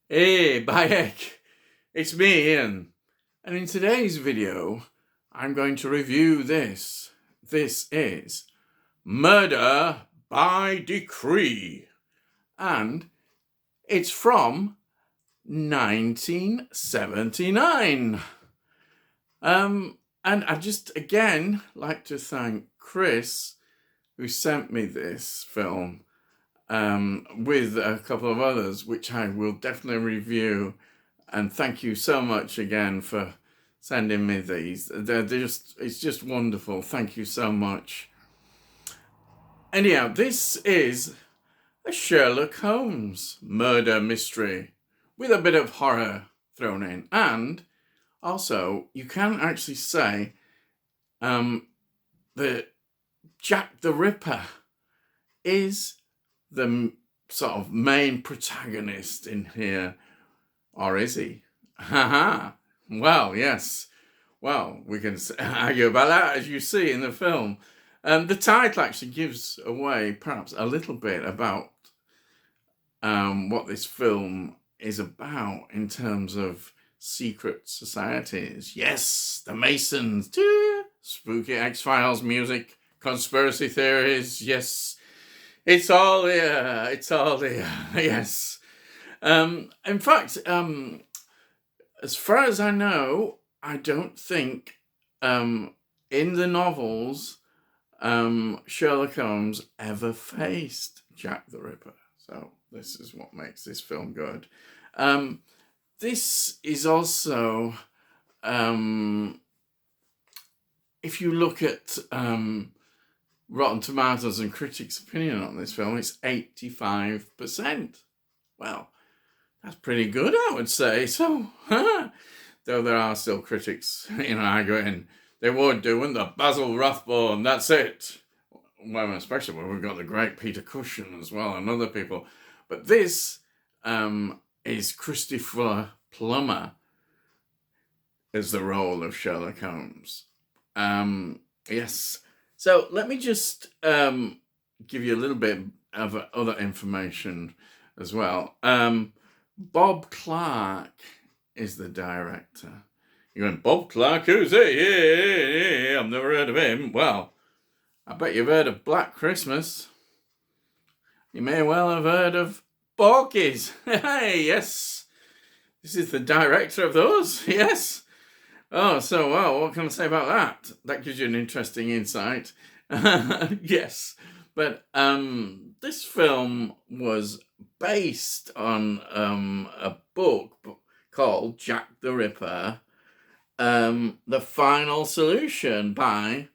Hey, Bayek, it's me, Ian. And in today's video, I'm going to review this. This is Murder by Decree. And it's from 1979. And I'd just again like to thank Chris, who sent me this film. With a couple of others, which I will definitely review. And thank you so much again for sending me these. It's just wonderful. Thank you so much. Anyhow, this is a Sherlock Holmes murder mystery with a bit of horror thrown in. And also, you can actually say that Jack the Ripper is the sort of main protagonist in here, or is he? Haha. Well, yes. Well, we can argue about that, as you see in the film. The title actually gives away perhaps a little bit about what this film is about in terms of secret societies. Yes, the Masons, spooky X-Files music, conspiracy theories, yes. It's all there. It's all there. Yes. In fact, as far as I know, I don't think in the novels Sherlock Holmes ever faced Jack the Ripper. So this is what makes this film good. This is also, if you look at Rotten Tomatoes and critics' opinion on this film, it's 85%. Well, that's pretty good, I would say. So, though there are still critics, arguing they were doing the Basil Rathbone, that's it. Well, especially when we've got the great Peter Cushing as well and other people. But this is Christopher Plummer as the role of Sherlock Holmes. Yes. So let me just give you a little bit of other information as well. Bob Clark is the director. You're going, Bob Clark, who's he? Yeah, I've never heard of him. Well, I bet you've heard of Black Christmas. You may well have heard of Porky's. Hey, yes. This is the director of those, yes. Oh, so, well, what can I say about that? That gives you an interesting insight. Yes. But this film was based on a book called Jack the Ripper, The Final Solution by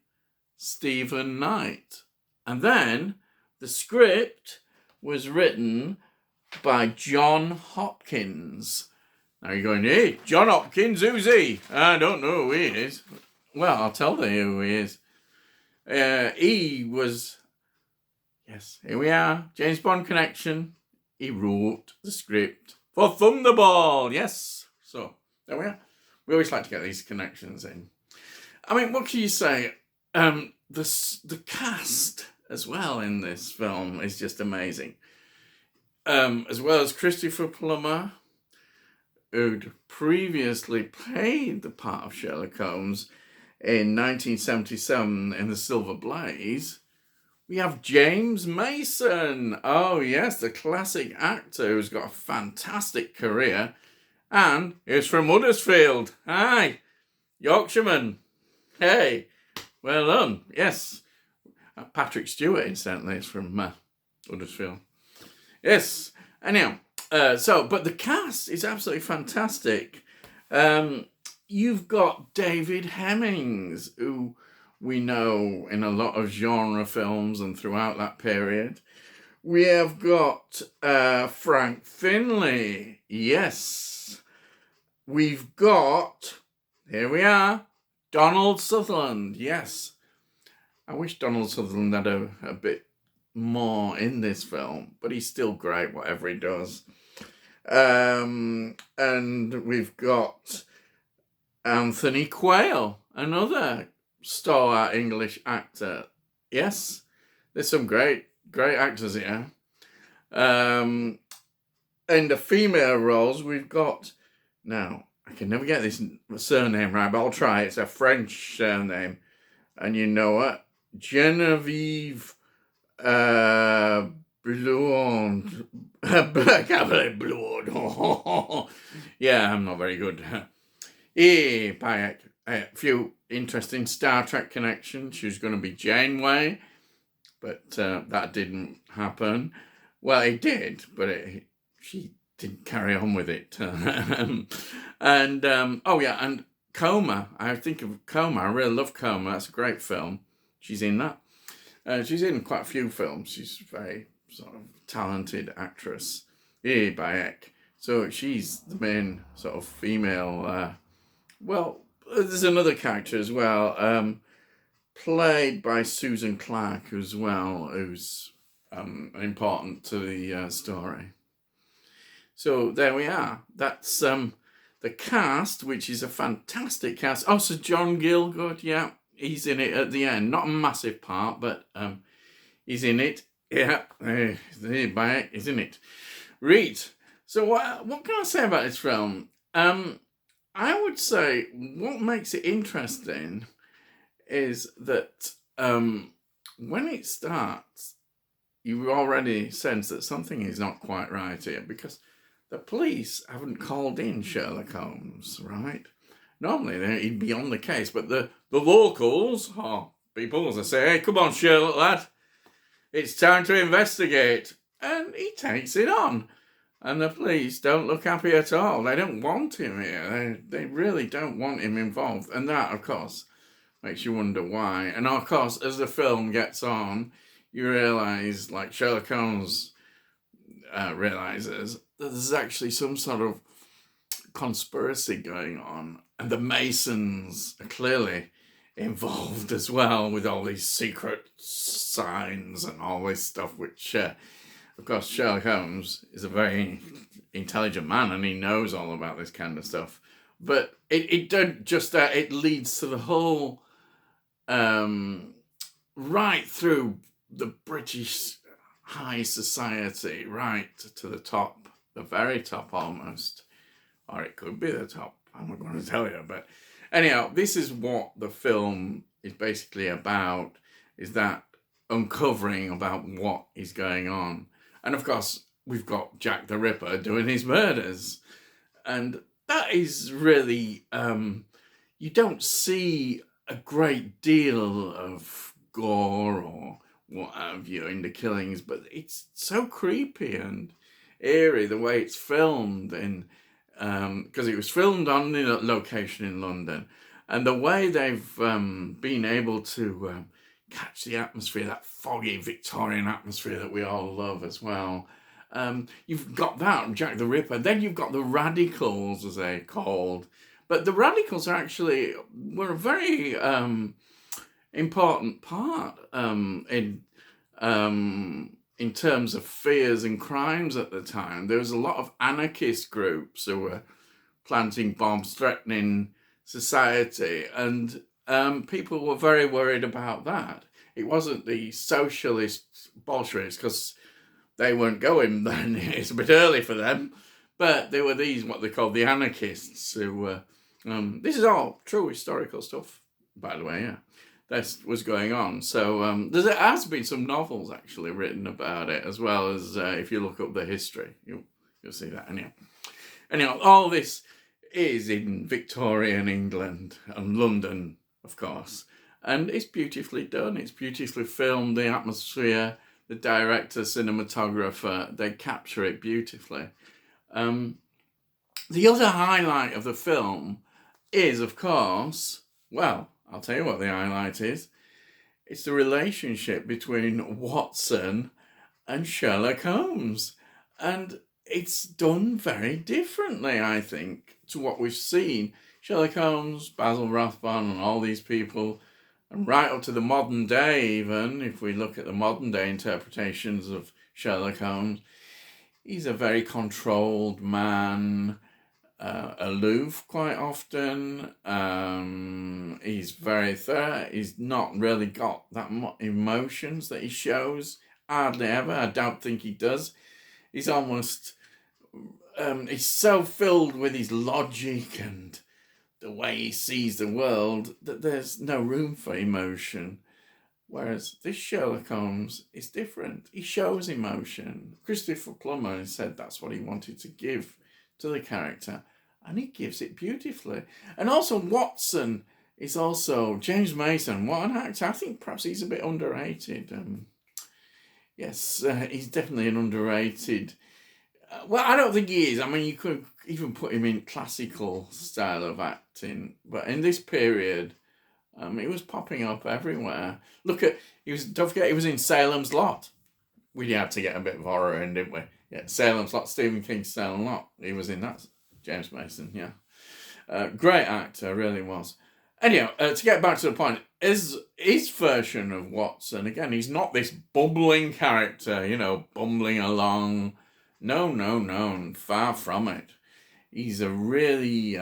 Stephen Knight. And then the script was written by John Hopkins. Now you're going, hey, John Hopkins, who's he? I don't know who he is. Well, I'll tell you who he is. He was, yes, here we are, James Bond connection. He wrote the script for Thunderball, yes. So, there we are. We always like to get these connections in. I mean, what can you say? The cast as well in this film is just amazing. As well as Christopher Plummer, who'd previously played the part of Sherlock Holmes in 1977 in The Silver Blaze. We have James Mason. Oh, yes, the classic actor who's got a fantastic career. And he's from Huddersfield. Hi, Yorkshireman. Hey, well done. Yes. Patrick Stewart, incidentally, is from Huddersfield. Yes. Anyhow. But the cast is absolutely fantastic. You've got David Hemmings, who we know in a lot of genre films and throughout that period. We have got Frank Finlay. Yes. We've got, here we are, Donald Sutherland. Yes. I wish Donald Sutherland had a bit more in this film, but he's still great, whatever he does. And we've got Anthony Quail, another stalwart English actor. Yes, there's some great actors here. in the female roles, we've got, now, I can never get this surname right, but I'll try. It's a French surname. And you know what? Genevieve Blonde. Blonde. Yeah, I'm not very good. By a few interesting Star Trek connections. She was going to be Janeway, but that didn't happen. Well, it did, but she didn't carry on with it. And and Coma. I think of Coma. I really love Coma. That's a great film. She's in that. She's in quite a few films. She's a very sort of talented actress. Bayek. So she's the main sort of female. There's another character as well, played by Susan Clark as well, who's important to the story. So there we are. That's the cast, which is a fantastic cast. Oh, so John Gielgud, yeah, he's in it at the end. Not a massive part, but he's in it. Yeah, he's in it. Read. So what can I say about this film? I would say what makes it interesting is that when it starts, you already sense that something is not quite right here, because the police haven't called in Sherlock Holmes, right? Normally he'd be on the case, but the locals, or people, as I say, hey, come on, Sherlock, lad, it's time to investigate. And he takes it on. And the police don't look happy at all. They don't want him here. They really don't want him involved. And that, of course, makes you wonder why. And, of course, as the film gets on, you realise, like Sherlock Holmes realises, that there's actually some sort of conspiracy going on. And the Masons are clearly involved as well, with all these secret signs and all this stuff, which... of course, Sherlock Holmes is a very intelligent man, and he knows all about this kind of stuff. But it leads to the whole, right through the British high society, right to the top, the very top almost, or it could be the top. I'm not going to tell you, but anyhow, this is what the film is basically about: is that uncovering about what is going on. And of course, we've got Jack the Ripper doing his murders. And that is really, you don't see a great deal of gore or what have you in the killings, but it's so creepy and eerie the way it's filmed, because it was filmed on the location in London. And the way they've been able to catch the atmosphere, that foggy Victorian atmosphere that we all love as well. You've got that, Jack the Ripper. Then you've got the radicals, as they're called. But the radicals were a very important part in terms of fears and crimes at the time. There was a lot of anarchist groups who were planting bombs, threatening society, and people were very worried about that. It wasn't the socialist Bolsheviks, because they weren't going then. It's a bit early for them. But there were these, what they called the anarchists, who were... this is all true historical stuff, by the way, yeah. That was going on. So there has been some novels actually written about it, as well as if you look up the history, you'll see that. Anyhow, all this is in Victorian England and London, of course. And it's beautifully done. It's beautifully filmed, the atmosphere, the director, cinematographer, they capture it beautifully. The other highlight of the film is, of course, well, I'll tell you what the highlight is. It's the relationship between Watson and Sherlock Holmes. And it's done very differently, I think, to what we've seen. Sherlock Holmes, Basil Rathbone, and all these people, and right up to the modern day even, if we look at the modern day interpretations of Sherlock Holmes, he's a very controlled man, aloof quite often. He's very he's not really got that much emotions that he shows, hardly ever. I don't think he does. He's almost he's so filled with his logic and the way he sees the world that there's no room for emotion. Whereas this Sherlock Holmes is different. He shows emotion. Christopher Plummer said that's what he wanted to give to the character, and he gives it beautifully. And also Watson is also James Mason. What an actor! I think perhaps he's a bit underrated. Yes, he's definitely an underrated. Well, I don't think he is. I mean, you could even put him in classical style of acting, but in this period, he was popping up everywhere. Don't forget, he was in Salem's Lot. We had to get a bit of horror in, didn't we? Yeah, Salem's Lot, Stephen King's Salem Lot. He was in that. James Mason, yeah. Great actor, really was. Anyhow, to get back to the point, his version of Watson, again, he's not this bumbling character, bumbling along. No, far from it. He's a really,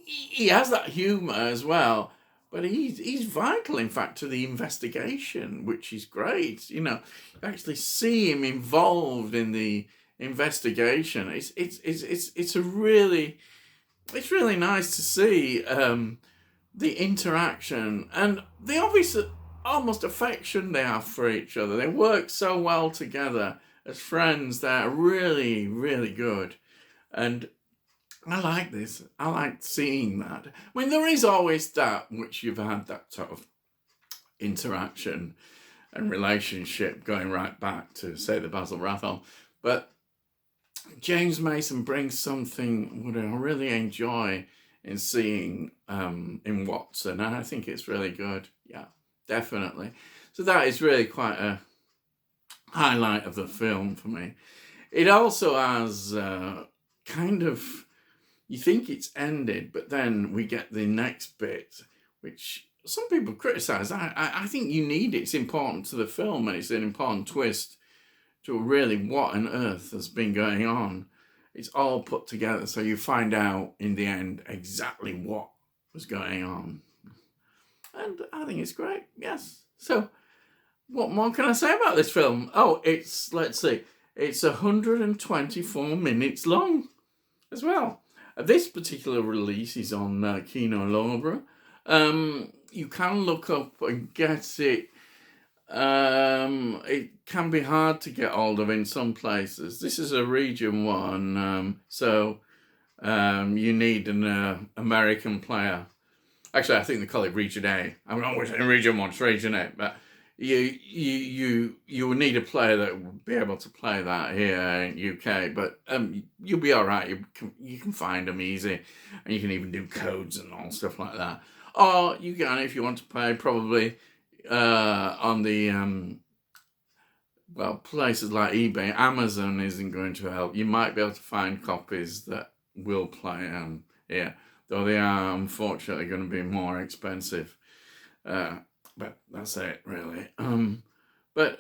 he has that humour as well, but he's vital, in fact, to the investigation, which is great. You actually see him involved in the investigation. It's really nice to see the interaction and the obvious almost affection they have for each other. They work so well together as friends. They're really, really good. And I like this. I like seeing that. I mean, there is always that which you've had that sort of interaction and relationship going right back to, say, the Basil Rathbone. But James Mason brings something what I really enjoy in seeing in Watson, and I think it's really good. Yeah, definitely. So that is really quite a highlight of the film for me. It also has kind of, you think it's ended, but then we get the next bit, which some people criticise. I think you need it. It's important to the film, and it's an important twist to really what on earth has been going on. It's all put together, so you find out in the end exactly what was going on. And I think it's great, yes. So, what more can I say about this film? Oh, it's 124 minutes long as well. This particular release is on Kino Lorber. You can look up and get it. It can be hard to get hold of in some places. This is a region one, so you need an American player. Actually, I think they call it region A. I'm always in region one, it's region A, but you will need a player that will be able to play that here in UK. But you'll be all right. You can find them easy, and you can even do codes and all stuff like that. Or you can, if you want to play, probably on the places like eBay. Amazon isn't going to help. You might be able to find copies that will play here, though they are unfortunately going to be more expensive. But that's it, really. But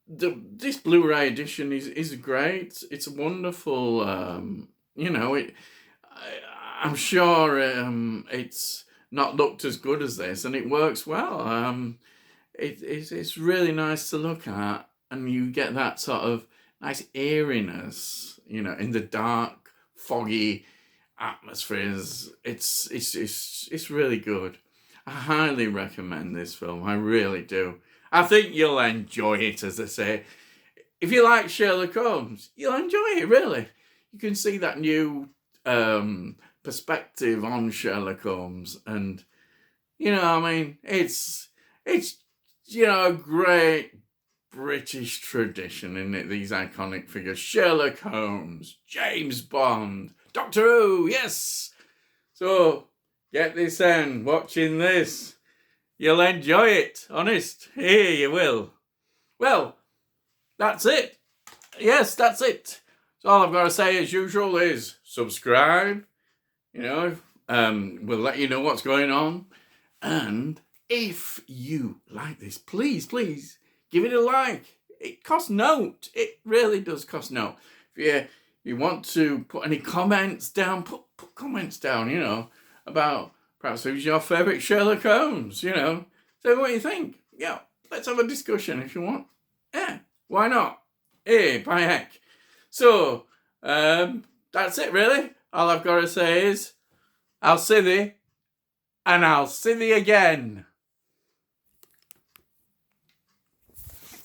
this Blu-ray edition is great. It's wonderful. I'm sure it's not looked as good as this, and it works well. It's really nice to look at, and you get that sort of nice eeriness, in the dark, foggy atmospheres. It's really good. I highly recommend this film. I really do. I think you'll enjoy it, as I say. If you like Sherlock Holmes, you'll enjoy it, really. You can see that new perspective on Sherlock Holmes. And, it's a great British tradition, isn't it? These iconic figures. Sherlock Holmes, James Bond, Doctor Who, yes. So, get this in, watching this. You'll enjoy it, honest. Here you will. Well, that's it. Yes, that's it. So all I've got to say, as usual, is subscribe. We'll let you know what's going on. And if you like this, please give it a like. It costs note. It really does cost note. If you want to put any comments down, put comments down, about perhaps who's your favourite Sherlock Holmes, Say what you think. Yeah, let's have a discussion if you want. Yeah, why not? Hey, by heck. So, that's it really. All I've got to say is, I'll see thee, and I'll see thee again.